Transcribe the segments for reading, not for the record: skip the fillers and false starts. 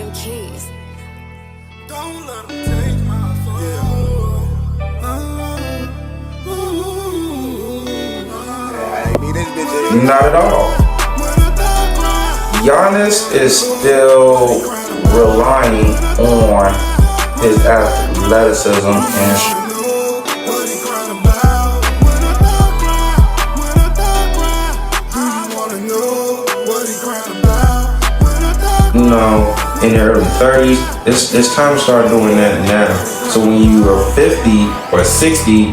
them keys. Don't let them take my soul. Not at all. Giannis is still relying on his athleticism and in the early 30s, it's time to start doing that now. So when you are 50 or 60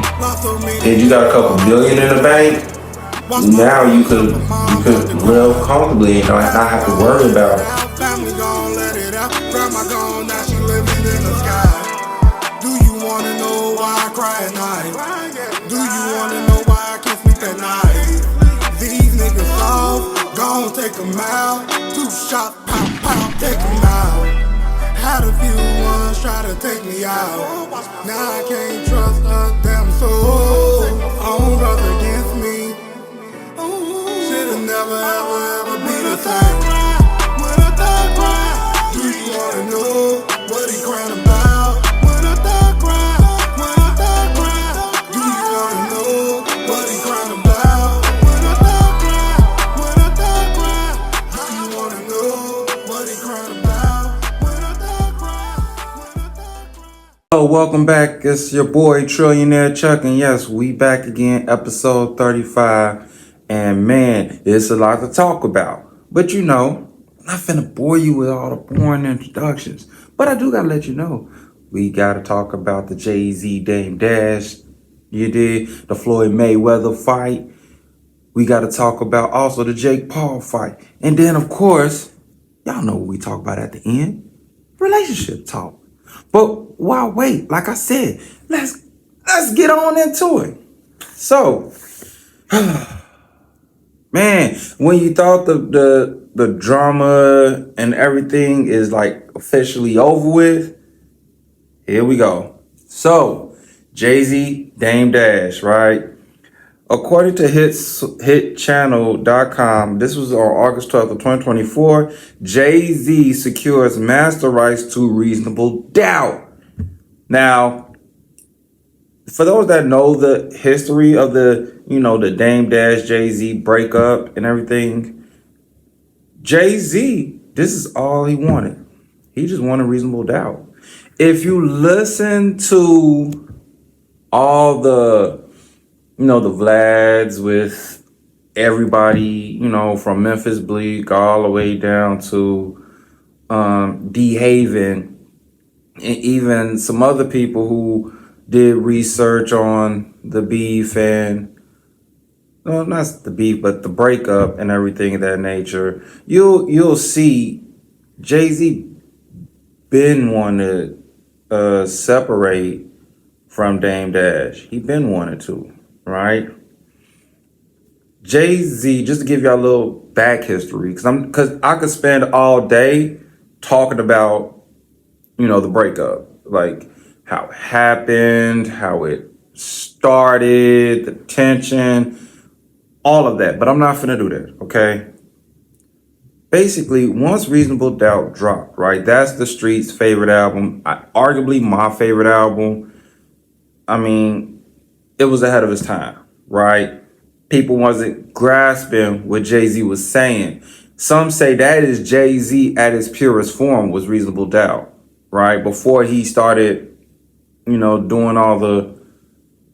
and you got a couple billion in the bank, now you could live comfortably and not have to worry about it. Do you wanna know why I cry at night? Do you wanna know why I can't sleep at night? These niggas off, gon' take them out. 2 shots, pop, pop, take them out. Had a few ones try to take me out. Now I can't trust a damn soul. Own brothers against me. Shit'll never ever ever be the same. When a thug cry, do you wanna know what he crying about? When a thug cry, when a thug cry, do you wanna know what he crying about? When a thug cry, when a thug cry, do you wanna know what he crying about? When a thug cry, when a thug cry. So welcome back. It's your boy Trillionaire Chuck, and yes, we back again, episode 35. And man, it's a lot to talk about. But you know, I'm not finna bore you with all the boring introductions. But I do gotta let you know, we gotta talk about the Jay-Z Dame Dash, you did, the Floyd Mayweather fight. We gotta talk about also the Jake Paul fight. And then of course, y'all know what we talk about at the end, relationship talk. But why wait? Like I said, let's get on into it. So, man, when you thought the drama and everything is like officially over with, here we go. So, Jay-Z, Dame Dash, right? According to hitchannel.com, this was on August 12th of 2024, Jay-Z secures master rights to Reasonable Doubt. Now, for those that know the history of the Dame Dash Jay-Z breakup and everything, Jay-Z, this is all he wanted. He just wanted Reasonable Doubt. If you listen to all the Vlads with everybody, from Memphis Bleak all the way down to D Haven, and even some other people who did research on the beef and, no, not the beef, but the breakup and everything of that nature, you'll see Jay-Z been wanted to separate from Dame Dash. He been wanted to. Right? Jay-Z, just to give y'all a little back history, because I could spend all day talking about, the breakup, like how it happened, how it started, the tension, all of that. But I'm not finna do that, okay? Basically, once Reasonable Doubt dropped, right? That's the street's favorite album, arguably my favorite album. I mean, it was ahead of his time, right? People wasn't grasping what Jay-Z was saying. Some say that is Jay-Z at his purest form was Reasonable Doubt, right? Before he started, doing all the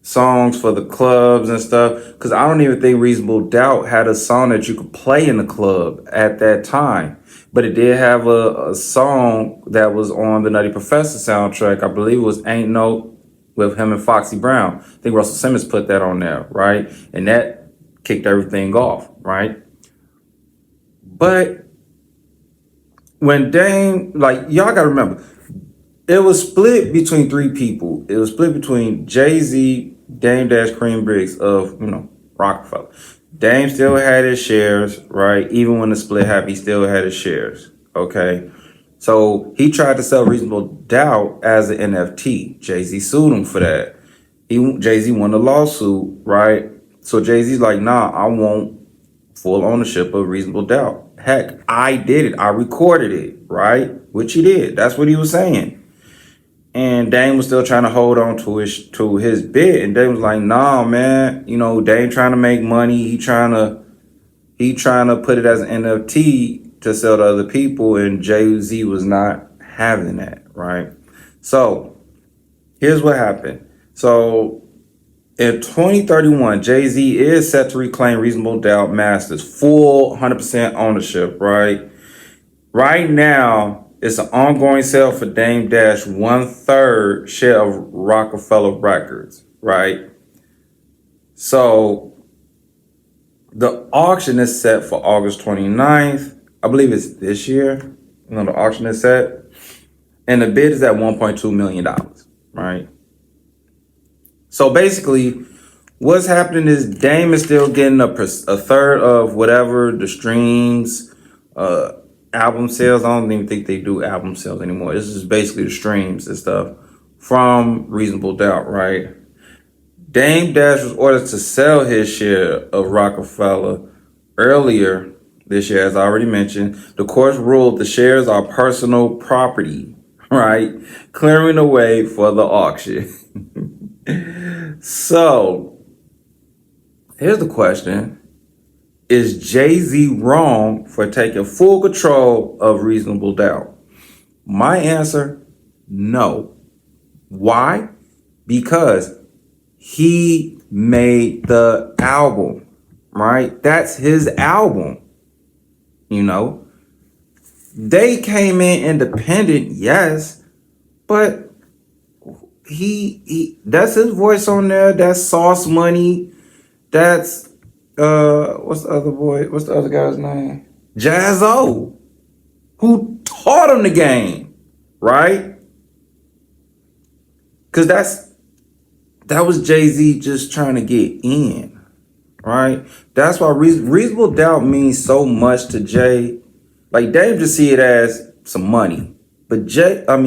songs for the clubs and stuff. Because I don't even think Reasonable Doubt had a song that you could play in the club at that time. But it did have a song that was on the Nutty Professor soundtrack. I believe it was Ain't No, with him and Foxy Brown. I think Russell Simmons put that on there, right? And that kicked everything off, right? But when Dame, y'all gotta remember, it was split between 3 people. It was split between Jay-Z, Dame Dash, Cream Briggs of, Rockefeller. Dame still had his shares, right? Even when the split happened, he still had his shares, okay? So he tried to sell Reasonable Doubt as an NFT. Jay-Z sued him for that. Jay-Z won the lawsuit, right? So Jay-Z's like, nah, I want full ownership of Reasonable Doubt. Heck, I did it. I recorded it, right? Which he did. That's what he was saying. And Dame was still trying to hold on to his bit, and Dame was like, "Nah, man. You know, Dame trying to make money. He trying to put it as an NFT to sell to other people." And Jay-Z was not having that, right? So here's what happened. So in 2031, Jay-Z is set to reclaim Reasonable Doubt Masters full 100% ownership, right? Right now, it's an ongoing sale for Dame Dash 1/3 share of Rockefeller Records, right? So the auction is set for August 29th. I believe it's this year. The auction is set. And the bid is at $1.2 million, right? So basically, what's happening is Dame is still getting a third of whatever the streams, album sales. I don't even think they do album sales anymore. This is basically the streams and stuff from Reasonable Doubt, right? Dame Dash was ordered to sell his share of Rockefeller earlier this year, as I already mentioned. The court ruled the shares are personal property, right? Clearing the way for the auction. So, here's the question. Is Jay-Z wrong for taking full control of Reasonable Doubt? My answer, no. Why? Because he made the album, right? That's his album, you know? They came in independent, yes, but he that's his voice on there. That's Sauce Money. That's what's the other guy's name? Jazzo, who taught him the game, right? Because that was Jay-Z just trying to get in, right? That's why Reasonable Doubt means so much to Jay. Like, Dame just see it as some money, but Dame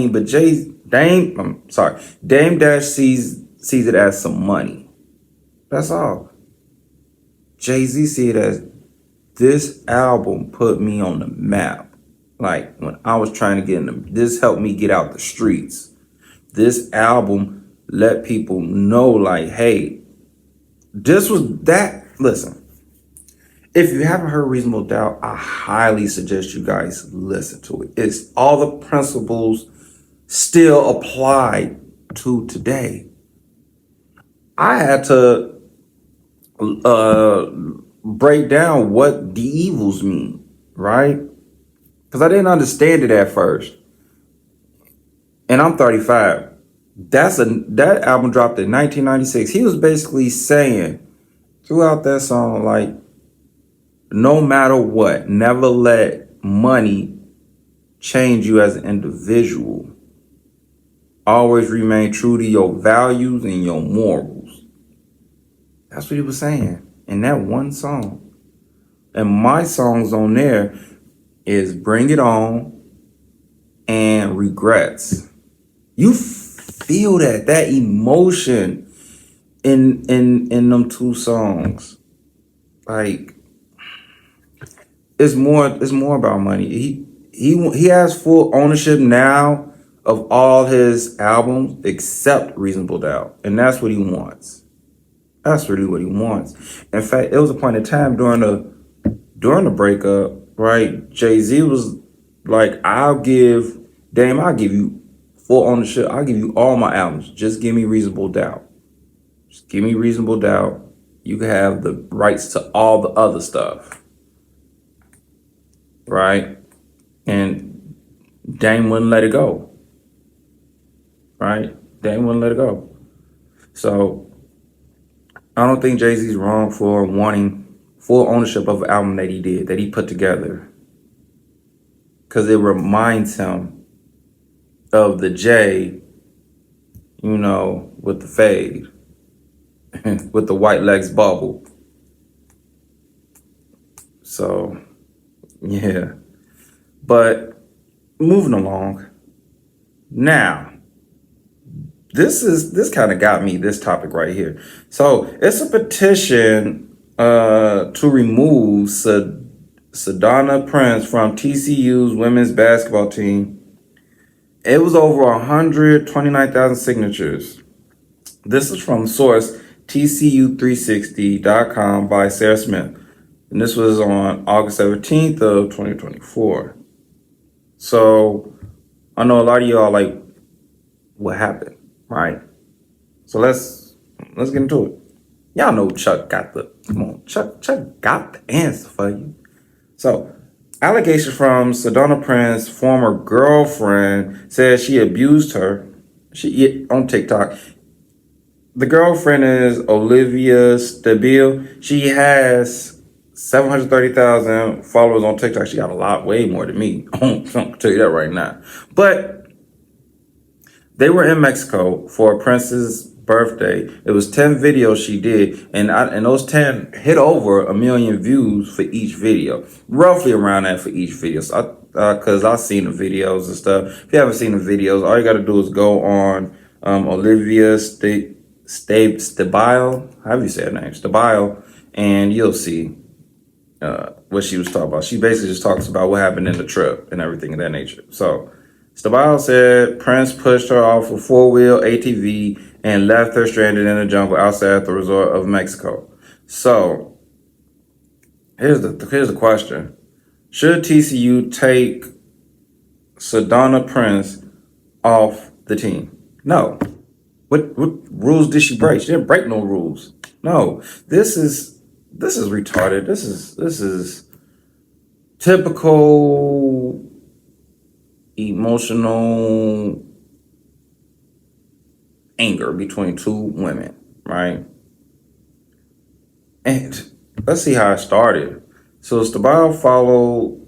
Dash sees it as some money. That's all. Jay-Z see it as, this album put me on the map. Like, when I was trying to get in this helped me get out the streets. This album let people know, like, hey, this was that. Listen, if you haven't heard Reasonable Doubt, I highly suggest you guys listen to it. It's all the principles still apply to today. I had to break down what the evils mean, right? Because I didn't understand it at first. And I'm 35. That album dropped in 1996. He was basically saying throughout that song, like, no matter what, never let money change you as an individual. Always remain true to your values and your morals. That's what he was saying in that one song. And my songs on there is Bring It On and Regrets. You feel that emotion in them two songs. Like, it's more about money. He has full ownership now of all his albums except Reasonable Doubt, and that's what he wants. That's really what he wants. In fact, it was a point in time during the breakup, right? Jay-Z was like, I'll give you full ownership. I'll give you all my albums. Just give me Reasonable Doubt. Just give me Reasonable Doubt. You can have the rights to all the other stuff. Right? And Dame wouldn't let it go. Right? Dame wouldn't let it go. So I don't think Jay-Z's wrong for wanting full ownership of an album that he did, that he put together. Because it reminds him of the Jay, with the fade, with the white legs bubble. So, yeah. But moving along. Now, this kind of got me, this topic right here. So it's a petition to remove Sedona Prince from TCU's women's basketball team. It was over 129,000 signatures. This is from source TCU360.com by Sarah Smith. And this was on August 17th of 2024. So I know a lot of y'all like, what happened, right? So let's get into it. Y'all know Chuck got the Chuck got the answer for you. So, allegations from Sedona Prince's former girlfriend says she abused her. She on TikTok. The girlfriend is Olivia Stabile. She has 730,000 followers on TikTok. She got a lot, way more than me. I'll tell you that right now. But they were in Mexico for Prince's birthday. It was 10 videos she did, and those 10 hit over 1 million views for each video, roughly around that for each video. So because I've seen the videos and stuff. If you haven't seen the videos, all you got to do is go on Olivia Stabile, however you say her name, Stabile, and you'll see what she was talking about. She basically just talks about what happened in the trip and everything of that nature. So Stabile said Prince pushed her off a four-wheel ATV and left her stranded in the jungle outside the resort of Mexico. So here's the question: should TCU take Sedona Prince off the team? No. What rules did she break? She didn't break no rules. No. This is retarded. This is typical emotional anger between two women, right? And let's see how it started. So Stabile followed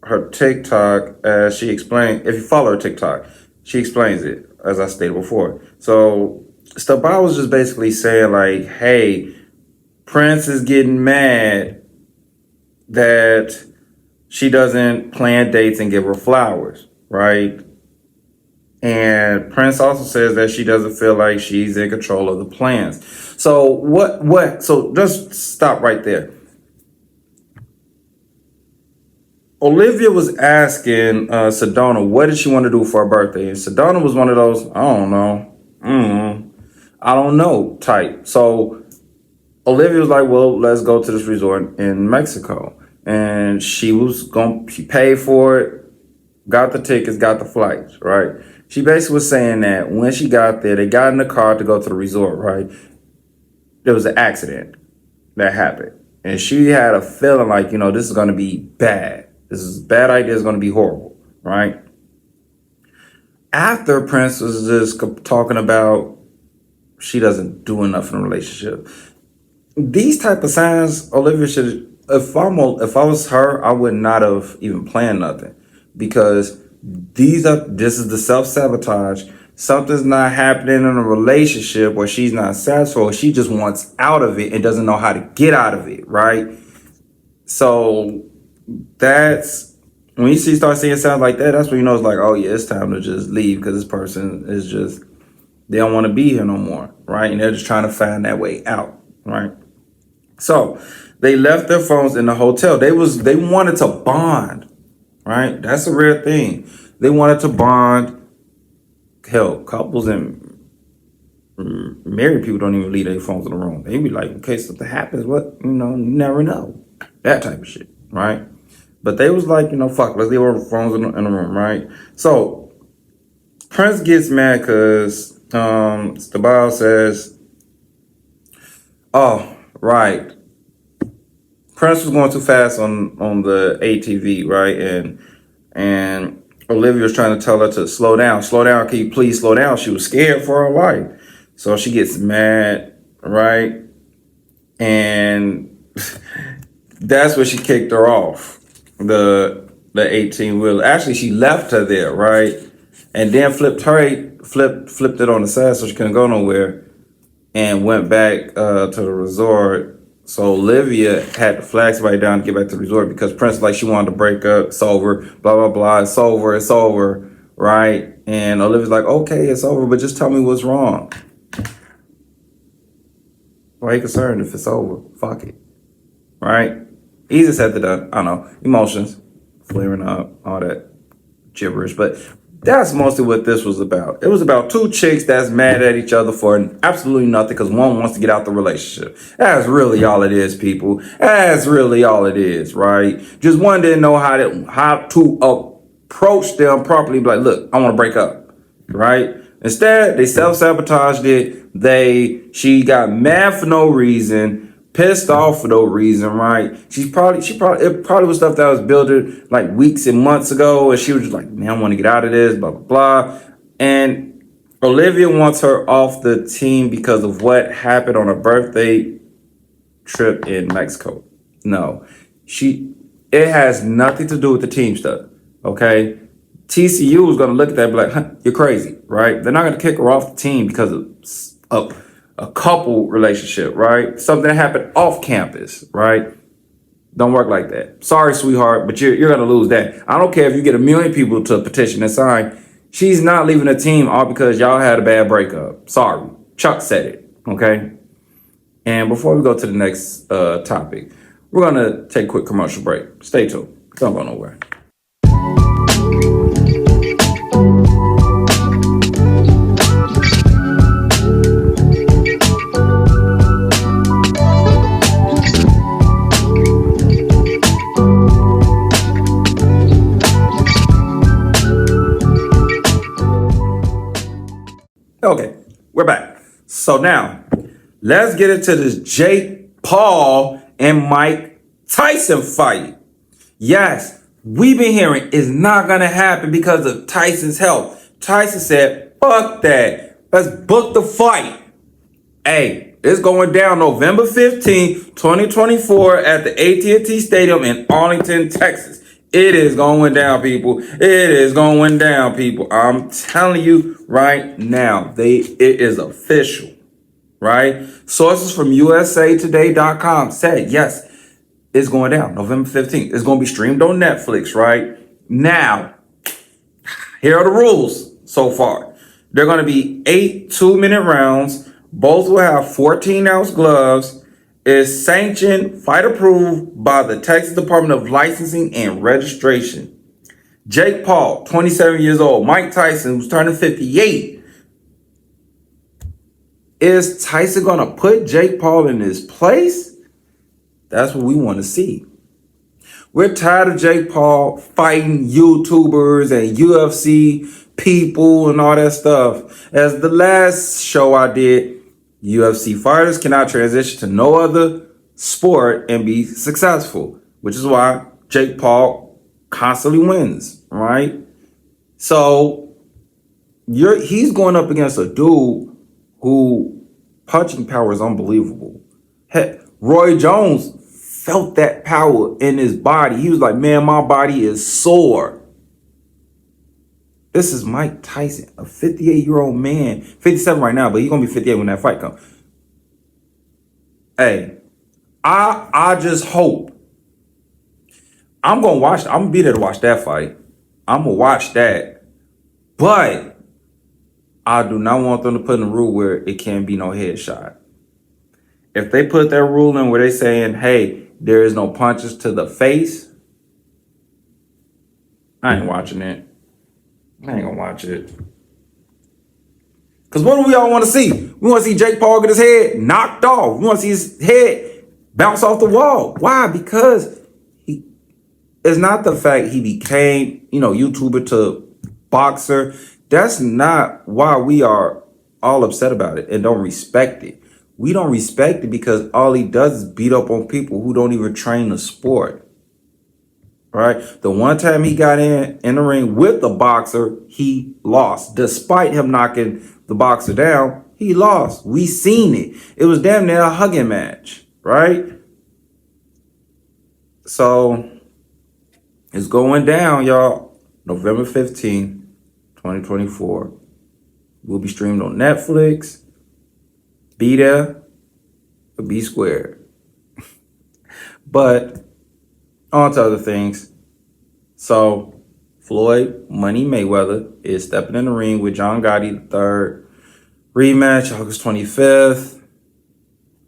her TikTok as she explained. If you follow her TikTok, she explains it, as I stated before. So Stabile was just basically saying like, hey, Prince is getting mad that she doesn't plan dates and give her flowers, right? And Prince also says that she doesn't feel like she's in control of the plans. So so just stop right there. Olivia was asking Sedona, what did she want to do for her birthday? And Sedona was one of those, I don't know, I don't know type. So Olivia was like, well, let's go to this resort in Mexico. And she paid for it, got the tickets, got the flights, right? She basically was saying that when she got there, they got in the car to go to the resort, right? There was an accident that happened. And she had a feeling like, this is going to be bad. This is a bad idea. It's going to be horrible, right? After Prince was just talking about she doesn't do enough in a relationship. These type of signs, Olivia should, if I was her, I would not have even planned nothing, because this is the self-sabotage. Something's not happening in a relationship where she's not satisfied, or she just wants out of it and doesn't know how to get out of it, right? So that's when you start seeing sounds like that, that's when you know it's like, oh yeah, it's time to just leave, because this person is just, they don't want to be here no more, right? And they're just trying to find that way out, right? So they left their phones in the hotel. They wanted to bond, right? That's a rare thing. They wanted to bond. Hell, couples and married people don't even leave their phones in the room. They be like, in case something happens, you never know. That type of shit, right? But they was like, fuck, let's leave our phones in the room, right? So Prince gets mad because Stabile says, oh, right, Prince was going too fast on the ATV, right? And Olivia was trying to tell her to slow down. Slow down, can you please slow down? She was scared for her life. So she gets mad, right? And that's where she kicked her off, the 18-wheeler. Actually, she left her there, right? And then flipped it on the side so she couldn't go nowhere, and went back to the resort. So Olivia had to flag somebody down to get back to the resort, because Prince, like, she wanted to break up. It's over, blah, blah, blah. It's over, right? And Olivia's like, okay, it's over, but just tell me what's wrong. Why are you concerned if it's over? Fuck it, right? Easy said than done. I don't know. Emotions, flaring up, all that gibberish. But that's mostly what this was about. It was about two chicks that's mad at each other for absolutely nothing because one wants to get out the relationship. That's really all it is, people. That's really all it is, right? Just one didn't know how to approach them properly. Be like, look, I want to break up, right? Instead, they self-sabotaged it. She got mad for no reason, pissed off for no reason, right? It probably was stuff that was building like weeks and months ago, and she was just like, man, I want to get out of this, blah, blah, blah. And Olivia wants her off the team because of what happened on her birthday trip in Mexico. No, it has nothing to do with the team stuff, okay? TCU is going to look at that and be like, huh, you're crazy, right? They're not going to kick her off the team because of a couple relationship, right? Something that happened off campus, right? Don't work like that. Sorry, sweetheart, but you're going to lose that. I don't care if you get 1 million people to petition and sign. She's not leaving the team all because y'all had a bad breakup. Sorry. Chuck said it, okay? And before we go to the next topic, we're going to take a quick commercial break. Stay tuned. Don't go nowhere. Okay, we're back. So now, let's get into this Jake Paul and Mike Tyson fight. Yes, we've been hearing it's not going to happen because of Tyson's health. Tyson said, fuck that. Let's book the fight. Hey, it's going down November 15th, 2024 at the AT&T Stadium in Arlington, Texas. It is going down, people. It is going down, people. I'm telling you right now, it is official, right? Sources from USAtoday.com said, yes, it's going down November 15th. It's going to be streamed on Netflix, right? Now, here are the rules so far. They're going to be 8 2-minute rounds. Both will have 14-ounce gloves. Is sanctioned, fight approved by the Texas Department of Licensing and Registration. Jake Paul, 27 years old. Mike Tyson, who's turning 58. Is Tyson going to put Jake Paul in his place? That's what we want to see. We're tired of Jake Paul fighting YouTubers and UFC people and all that stuff. As the last show I did, UFC fighters cannot transition to no other sport and be successful, which is why Jake Paul constantly wins, right? So he's going up against a dude who punching power is unbelievable. Heck, Roy Jones felt that power in his body. He was like, man, my body is sore. This is Mike Tyson, a 58-year-old man, 57 right now, but he's going to be 58 when that fight comes. Hey, I just hope. I'm going to be there to watch that fight. I'm going to watch that. But I do not want them to put in a rule where it can't be no headshot. If they put that rule in where they're saying, hey, there is no punches to the face, I ain't watching it. I ain't gonna watch it. Because what do we all want to see? We want to see Jake Paul get his head knocked off. We want to see his head bounce off the wall. Why? Because it's not the fact he became, YouTuber to boxer. That's not why we are all upset about it and don't respect it. We don't respect it because all he does is beat up on people who don't even train the sport. Right? The one time he got in the ring with the boxer, he lost. Despite him knocking the boxer down, he lost. We seen it. It was damn near a hugging match, right? So it's going down, y'all. November 15th, 2024. Will be streamed on Netflix. Be there or be squared. But on to other things. So, Floyd Money Mayweather is stepping in the ring with John Gotti III. Rematch August 25th.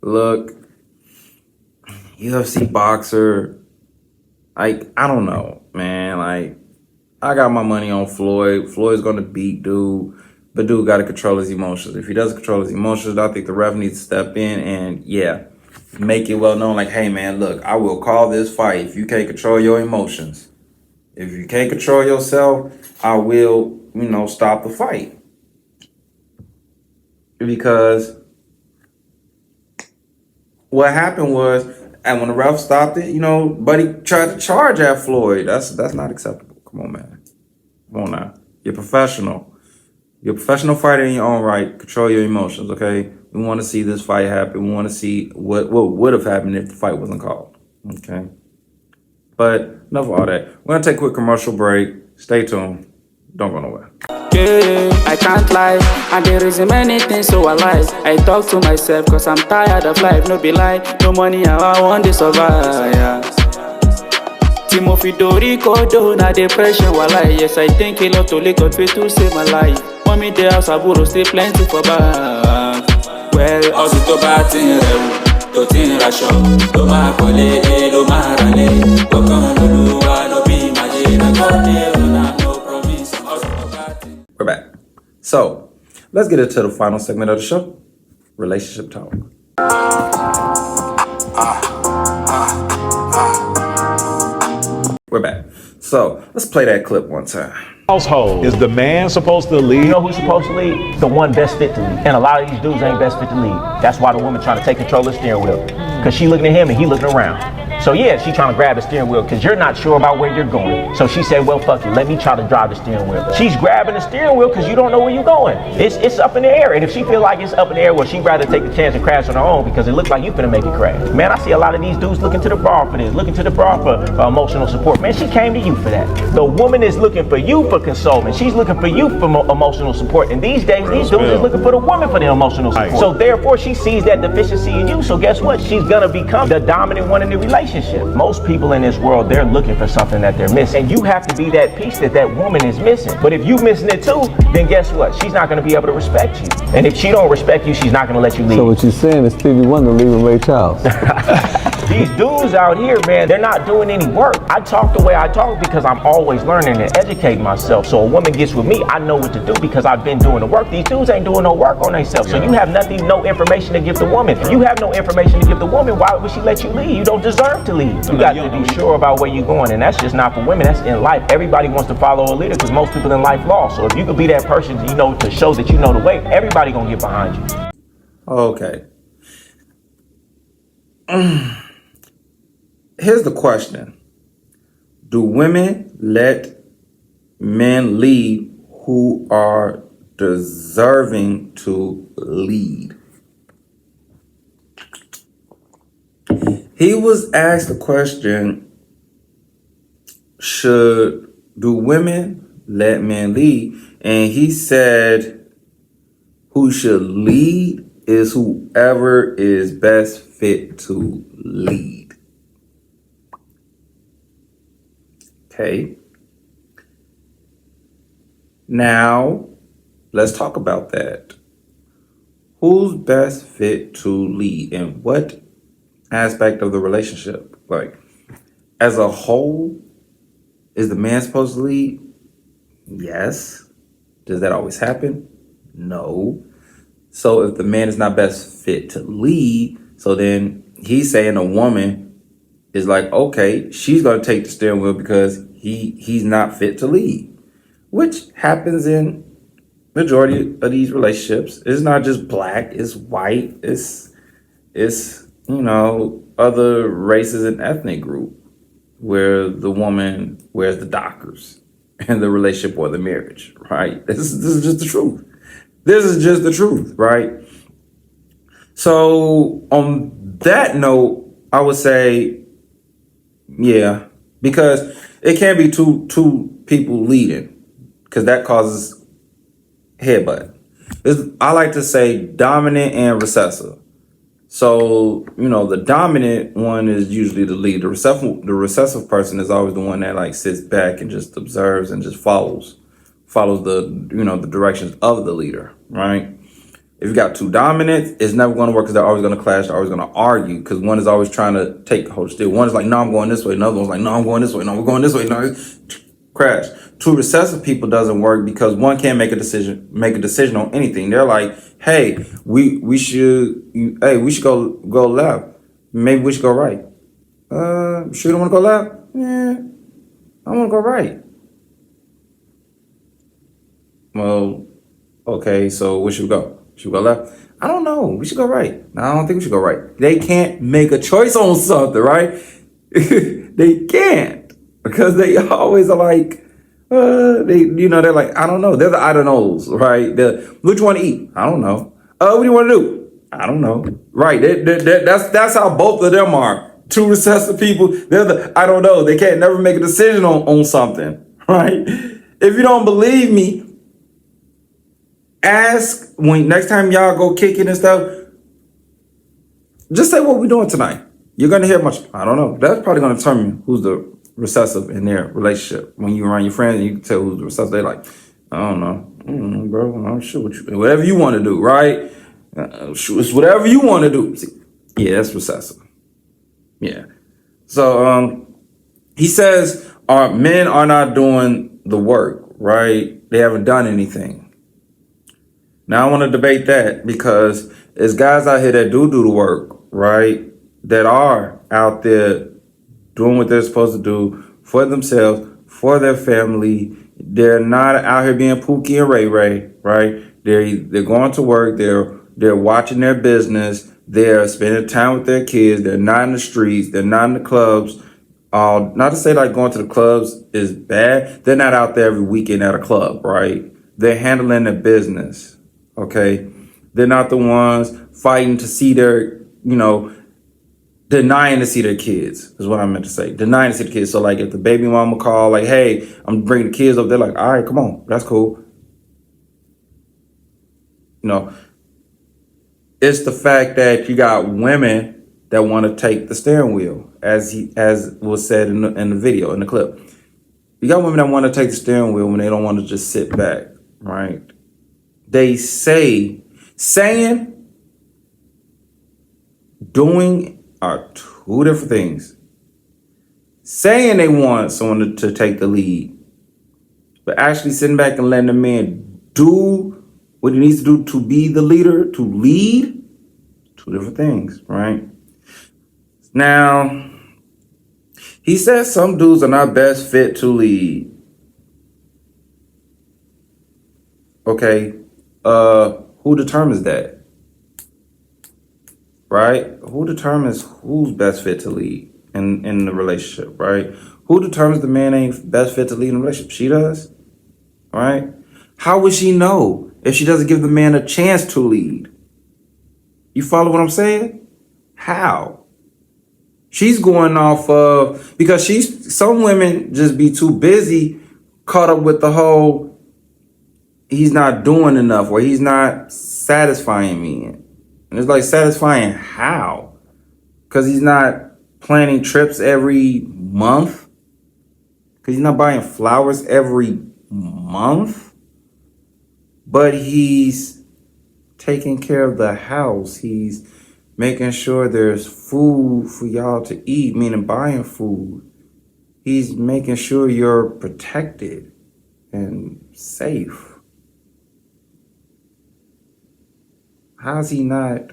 Look, UFC boxer, Like, I don't know, man. Like, I got my money on Floyd. Floyd's gonna beat dude, but dude got to control his emotions. If he doesn't control his emotions, I think the ref needs to step in and make it well known. Like, hey man, look, I will call this fight if you can't control your emotions. If you can't control yourself, I will, stop the fight. Because what happened was, and when the ref stopped it, Buddy tried to charge at Floyd. That's not acceptable. Come on, man. Come on now. You're professional. You're a professional fighter in your own right. Control your emotions, okay? We want to see this fight happen. We want to see what would have happened if the fight wasn't called. Okay. But enough of all that. We're gonna take a quick commercial break. Stay tuned. Don't go nowhere. Yeah, I can't lie, and there is many things so I lie. I talk to myself cause I'm tired of life, no be lie. No money, how I want to survive, yeah. Timothy Dorico, do na depression, while I, yes, I think a lot to lick up to save my life. Mommy, the house, I would stay plenty for back. Well, also to batting, to tin rasho, to my colleague, to my rally. Welcome to Lua, no be my jina, no promise, also to batting. We're back. So let's get into the final segment of the show, relationship talk. We're back. So let's play that clip one time. Household. Is the man supposed to lead? You know who's supposed to lead? The one best fit to lead. And a lot of these dudes ain't best fit to lead. That's why the woman trying to take control of the steering wheel. Because she looking at him and he looking around. So yeah, she trying to grab the steering wheel because you're not sure about where you're going. So she said, well, fuck it, let me try to drive the steering wheel. She's grabbing the steering wheel because you don't know where you're going. It's up in the air. And if she feel like it's up in the air, well, she'd rather take the chance and crash on her own because it looks like you finna make it crash. Man, I see a lot of these dudes looking to the bar for this, looking to the bar for emotional support. Man, she came to you for that. The woman is looking for you for consoling. She's looking for you for emotional support. And these days, these dudes is looking for the woman for the emotional support. So therefore, she sees that deficiency in you. So guess what? She's gonna become the dominant one in the relationship. Most people in this world, they're looking for something that they're missing. And you have to be that piece that that woman is missing. But if you missing it too, then guess what? She's not gonna be able to respect you. And if she don't respect you, she's not gonna let you leave. So what you're saying is Stevie Wonder leaving Ray Charles. These dudes out here, man, they're not doing any work. I talk the way I talk because I'm always learning and educating myself. So a woman gets with me, I know what to do because I've been doing the work. These dudes ain't doing no work on themselves. So you have nothing, no information to give the woman. If you have no information to give the woman, why would she let you leave? You don't deserve to leave. You got to be sure about where you're going. And that's just not for women, that's in life. Everybody wants to follow a leader because most people in life lost. So if you could be that person, to show that you know the way, everybody gonna get behind you. Okay. Here's the question. Do women let men lead who are deserving to lead? He was asked the question, do women let men lead? And he said, who should lead is whoever is best fit to lead. Okay. Now, let's talk about that. Who's best fit to lead and what aspect of the relationship? Like, as a whole, is the man supposed to lead? Yes. Does that always happen? No. So if the man is not best fit to lead, so then he's saying a woman is like, okay, she's going to take the steering wheel because he's not fit to lead, which happens in majority of these relationships. It's not just black, it's white, it's other races and ethnic group where the woman wears the dockers in the relationship or the marriage, right? This is just the truth. This is just the truth, right? So on that note, I would say, yeah, because it can't be two people leading, because that causes headbutt. I like to say dominant and recessive. So, the dominant one is usually the lead. The recessive person is always the one that like sits back and just observes and just follows the the directions of the leader, right? If you got two dominants, it's never going to work because they're always going to clash. They're always going to argue because one is always trying to take hold of steer. One is like, no, I'm going this way. Another one's like, no, I'm going this way. No, we're going this way. No, crash. Two recessive people doesn't work because one can't make a decision on anything. They're like, hey, we should go left. Maybe we should go right. Sure you don't want to go left? Yeah, I want to go right. Well, okay, so where should we go? Should we go left? I don't know. We should go right. No, I don't think we should go right. They can't make a choice on something, right? They can't because they always are like, they're like, I don't know. They're the I don't knows, right? Which one to eat? I don't know. What do you want to do? I don't know. Right. That's how both of them are. Two recessive people. They're the I don't know. They can't never make a decision on something, right? If you don't believe me, ask when next time y'all go kicking and stuff. Just say what we doing tonight. You're gonna hear much. I don't know. That's probably gonna determine who's the recessive in their relationship. When you around your friends, and you can tell who's the recessive. They're like, I don't know, bro. I'm sure what you whatever you want to do, right? It's whatever you want to do. See, yeah, that's recessive. Yeah. So he says our men are not doing the work, right? They haven't done anything. Now I want to debate that because there's guys out here that do the work, right? That are out there doing what they're supposed to do for themselves, for their family. They're not out here being Pookie and Ray Ray, right? They're going to work. They're watching their business. They're spending time with their kids. They're not in the streets. They're not in the clubs. Not to say like going to the clubs is bad. They're not out there every weekend at a club, right? They're handling their business, okay? They're not the ones fighting to see their, denying to see their kids is what I meant to say. Denying to see the kids. So like if the baby mama call like, hey, I'm bringing the kids up, they're like, all right, come on. That's cool. It's the fact that you got women that want to take the steering wheel, as was said in the video, in the clip. You got women that want to take the steering wheel when they don't want to just sit back, right? They saying, doing are two different things. Saying they want someone to take the lead, but actually sitting back and letting the man do what he needs to do to be the leader, to lead, two different things, right? Now, he says some dudes are not best fit to lead. Okay, who determines that? Right? Who determines who's best fit to lead in the relationship, right? Who determines the man ain't best fit to lead in a relationship? She does, right? How would she know if she doesn't give the man a chance to lead? You follow what I'm saying? How? She's going off of, because some women just be too busy, caught up with the whole, he's not doing enough or he's not satisfying me. And it's like, satisfying how? Because he's not planning trips every month? Because he's not buying flowers every month? But he's taking care of the house. He's making sure there's food for y'all to eat, meaning buying food. He's making sure you're protected and safe. How's he not?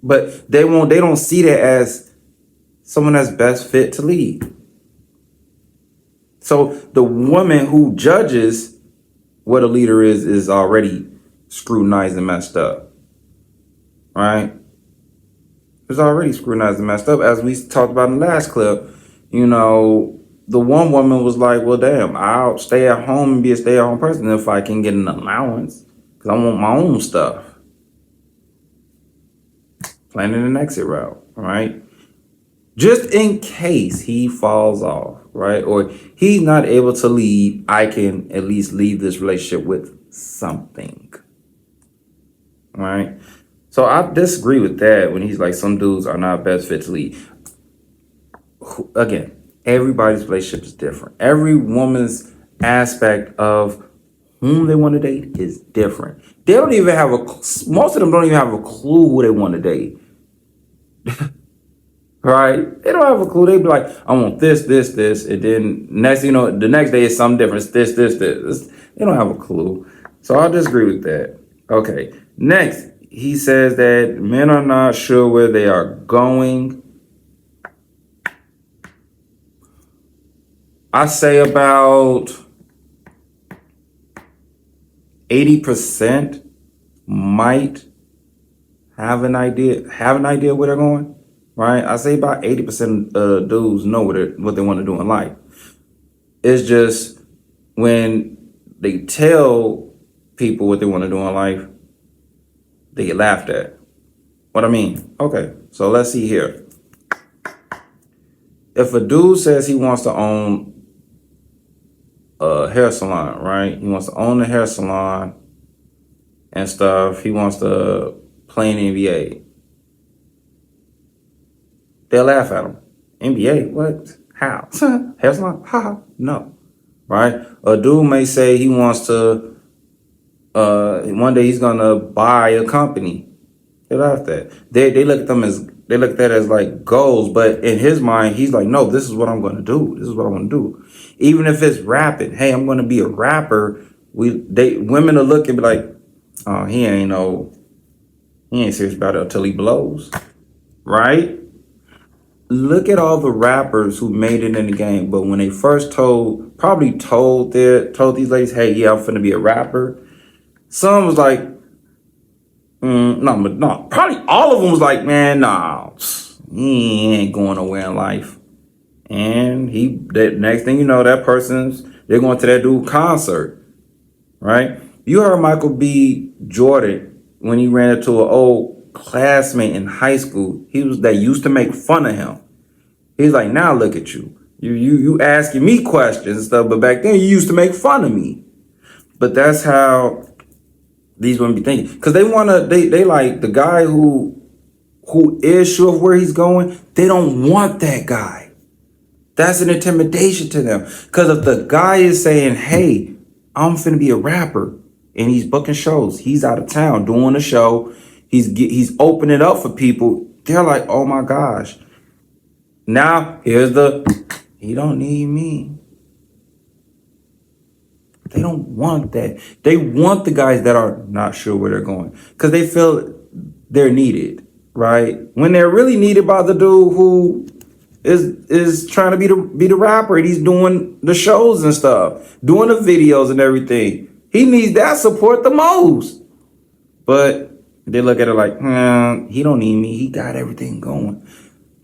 But they don't see that as someone that's best fit to lead. So the woman who judges what a leader is already scrutinized and messed up. Right? It's already scrutinized and messed up. As we talked about in the last clip, the one woman was like, well, damn, I'll stay at home and be a stay-at-home person if I can get an allowance because I want my own stuff. Planning an exit route, right? Just in case he falls off, right? Or he's not able to lead, I can at least leave this relationship with something, right? So I disagree with that when he's like, some dudes are not best fit to lead. Again, everybody's relationship is different. Every woman's aspect of whom they want to date is different. They don't even have most of them don't even have a clue who they want to date. Right? They don't have a clue. They be like, I want this, and then next, the next day is something different. It's this. They don't have a clue. So I'll disagree with that. Okay. Next, he says that men are not sure where they are going. I say about 80% might have an idea where they're going. Right? I say about 80% of dudes know what they want to do in life. It's just when they tell people what they want to do in life, they get laughed at. What I mean? Okay, so let's see here. If a dude says he wants to own a hair salon, right? He wants to own a hair salon and stuff. He wants to play in the NBA. They'll laugh at him. NBA? What? How? Hair salon? Ha. No. Right? A dude may say he wants to, one day he's going to buy a company. They laugh at that. They look at that as like goals, but in his mind, he's like, no, this is what I'm going to do. This is what I want to do. Even if it's rapping, hey, I'm going to be a rapper. Women will look and be like, oh, he ain't serious about it until he blows. Right? Look at all the rappers who made it in the game, but when they first told these ladies, hey, yeah, I'm finna be a rapper, some was like, no, probably all of them was like, man, nah, he ain't going nowhere in life. And that next thing you know, they're going to that dude concert, right? You heard Michael B. Jordan when he ran into an old classmate in high school. That used to make fun of him. He's like, now look at you. You asking me questions and stuff, but back then you used to make fun of me. But that's how these women be thinking. Because they like the guy who is sure of where he's going, they don't want that guy. That's an intimidation to them. Because if the guy is saying, hey, I'm finna be a rapper, and he's booking shows, he's out of town doing a show, he's opening up for people, they're like, oh my gosh. Now, he don't need me. They don't want that. They want the guys that are not sure where they're going because they feel they're needed, right? When they're really needed by the dude who is trying to be the rapper and he's doing the shows and stuff, doing the videos and everything. He needs that support the most. But they look at it like, he don't need me. He got everything going.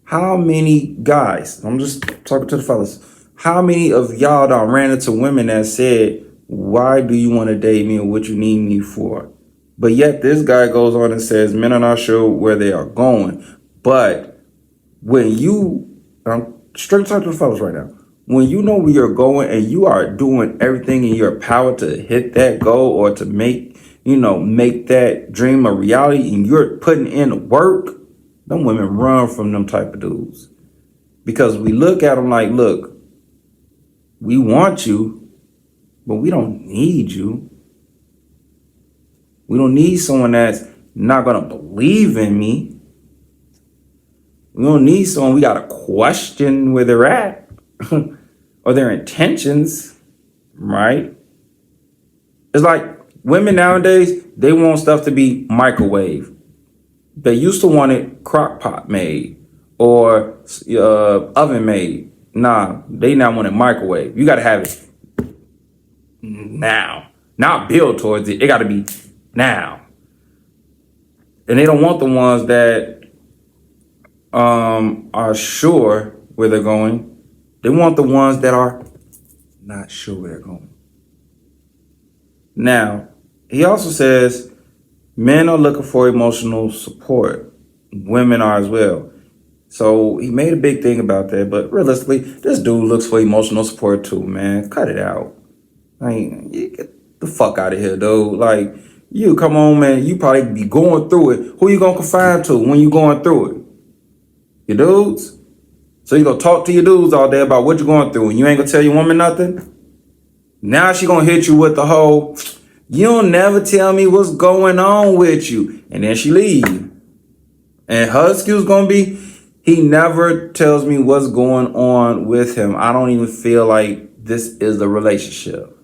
How many guys, I'm just talking to the fellas, how many of y'all done ran into women that said, why do you want to date me and what you need me for? But yet this guy goes on and says, men are not sure where they are going. But when I'm straight talking to the fellas right now, when you know where you're going and you are doing everything in your power to hit that goal or to make that dream a reality and you're putting in work, them women run from them type of dudes. Because we look at them like, look, we want you, but we don't need you. We don't need someone that's not going to believe in me. We don't need someone we got to question where they're at or their intentions, right? It's like women nowadays, they want stuff to be microwave. They used to want it crock pot made or oven made. Nah, they now want it microwave. You got to have it now. Not build towards it. It got to be now. And they don't want the ones that are sure where they're going. They want the ones that are not sure where they're going. Now, he also says men are looking for emotional support. Women are as well. So he made a big thing about that. But realistically, this dude looks for emotional support too, man. Cut it out. Like, get the fuck out of here, dude. Like, you come on, man. You probably be going through it. Who you gonna confide to when you going through it? Your dudes? So you gonna talk to your dudes all day about what you're going through and you ain't gonna tell your woman nothing? Now she gonna hit you with the whole, You don't never tell me what's going on with you. And then she leave. And her excuse gonna be, he never tells me what's going on with him. I don't even feel like this is a relationship.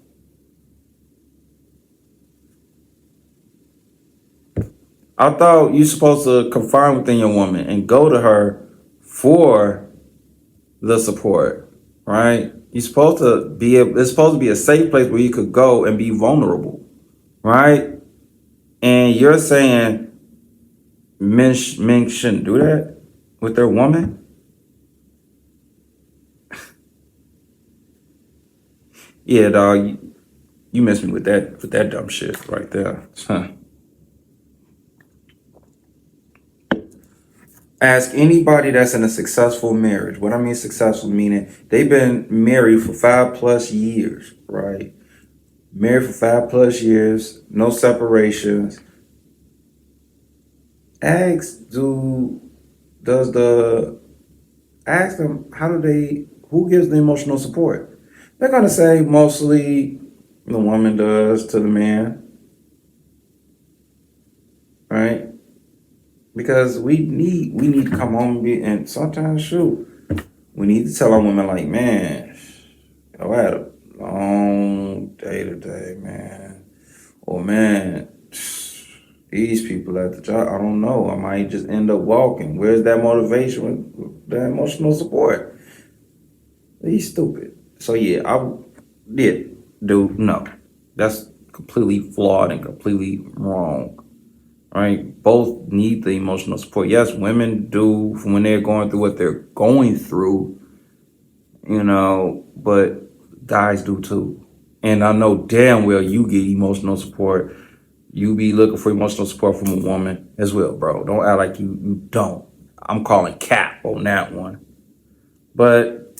I thought you're supposed to confide within your woman and go to her for the support, right? You're supposed to be it's supposed to be a safe place where you could go and be vulnerable, right? And you're saying men shouldn't do that with their woman? Yeah, dog, you missed me with that dumb shit right there. Huh. Ask anybody that's in a successful marriage. What I mean successful, meaning they've been married for 5+ years, right? Married for 5+ years, no separations. Ask them who gives the emotional support? They're gonna say mostly the woman does to the man, right? Because we need to come home and sometimes shoot. We need to tell our women like, man, I had a long day today, man. Or man, these people at the job, I don't know. I might just end up walking. Where's that motivation with that emotional support? He's stupid. So yeah, no. That's completely flawed and completely wrong. Right? Both need the emotional support. Yes, women do when they're going through what they're going through, but guys do too. And I know damn well you get emotional support. You be looking for emotional support from a woman as well, bro. Don't act like you don't. I'm calling cap on that one. But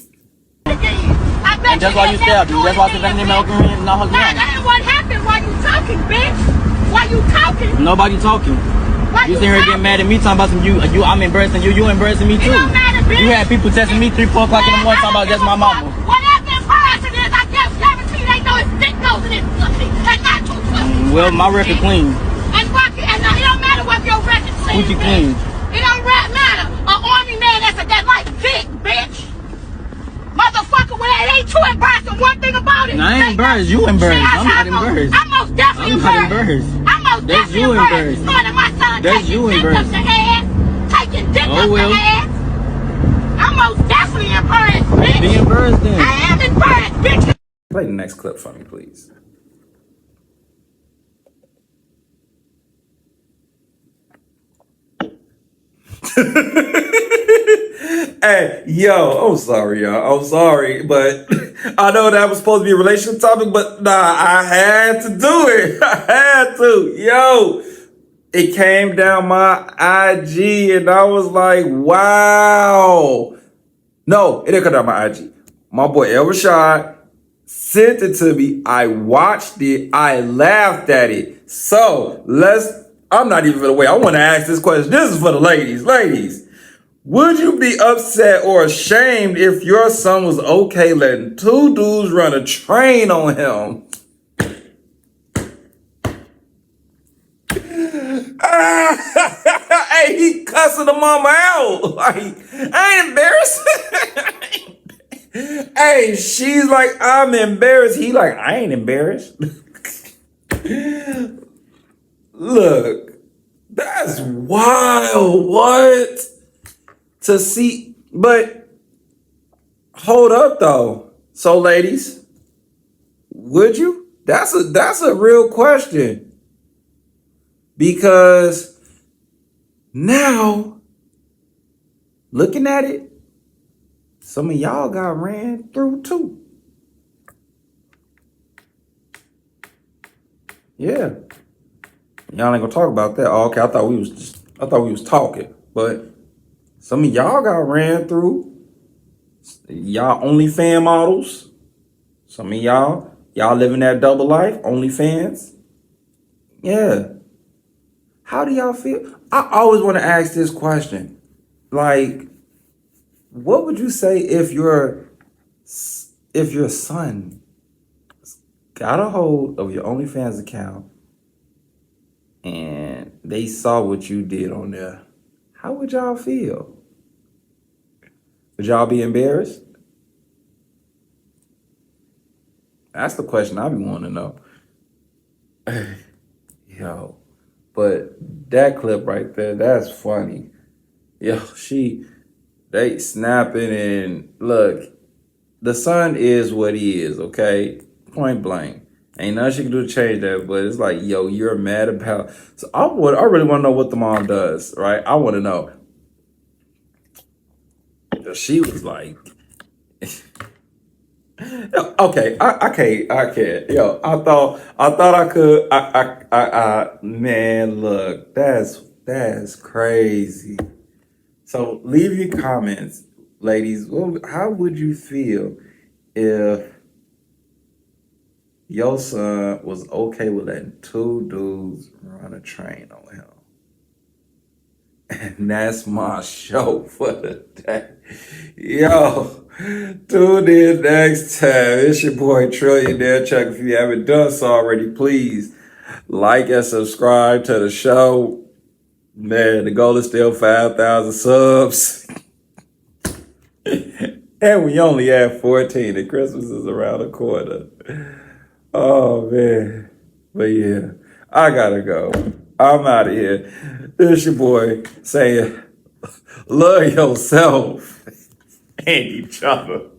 and that's why you stabbed me. That's why I said that name and not her. That ain't what happened while you talking, bitch. Why you talking? Nobody talking. You sitting here getting mad at me talking about some I'm embarrassing you embarrassing me too. It don't matter, bitch. You had people texting me 3-4 o'clock in the morning talking about that's my mama. Whatever embarrassing is, I guess guarantee they know his dick goes in his pussy. And not too pussy. Well, my record clean. And it don't matter what your record clean. Who's clean? It don't matter. An army man that like dick, bitch. Motherfucker, well, it ain't too embarrassing. One thing about it. No, I ain't embarrassed. You embarrassed. I'm not embarrassed. I'm most definitely embarrassed. I'm most definitely embarrassed. Knowing my son taking dick up the ass. Taking dick up the ass. I'm most definitely embarrassed, bitch. Be embarrassed then. I am embarrassed, bitch. Play the next clip for me, please. Hey, yo, I'm sorry, y'all. I'm sorry, but I know that was supposed to be a relationship topic, but nah, I had to do it. I had to. Yo, it came down my IG and I was like, wow. No, it didn't come down my IG. My boy El Rashad sent it to me. I watched it. I laughed at it. So I'm not even gonna wait. I want to ask this question. This is for the ladies. Ladies, would you be upset or ashamed if your son was okay letting 2 dudes run a train on him? Hey, he cussing the mama out. Like, I ain't embarrassed. Hey, she's like, I'm embarrassed. He like, I ain't embarrassed. Look, that's wild. What? To see, but hold up though. So ladies, would you? That's a real question. Because now, looking at it, some of y'all got ran through too. Yeah. Y'all ain't gonna talk about that. Oh, okay, I thought we was talking, but some of y'all got ran through. Y'all OnlyFans models. Some of y'all living that double life, OnlyFans. Yeah. How do y'all feel? I always want to ask this question. Like, what would you say if your son got a hold of your OnlyFans account and they saw what you did on there, how would y'all feel? Would y'all be embarrassed? That's the question I be wanting to know. Yo, but that clip right there, that's funny. Yo, they snapping and look, the son is what he is, okay? Point blank. Ain't nothing she can do to change that, but it's like, yo, you're mad about. So I really want to know what the mom does, right? I want to know. She was like, okay, I can't. Yo, I thought I could. Man, look, that's crazy. So leave your comments, ladies. How would you feel if your son was okay with letting two dudes run a train on him? And that's my show for the day. Yo, tune in next time. It's your boy Trillionaire Chuck. If you haven't done so already, please like and subscribe to the show. Man, the goal is still 5,000 subs. And we only have 14, and Christmas is around the corner. Oh, man. But yeah, I gotta go. I'm out of here. This your boy saying, love yourself and each other.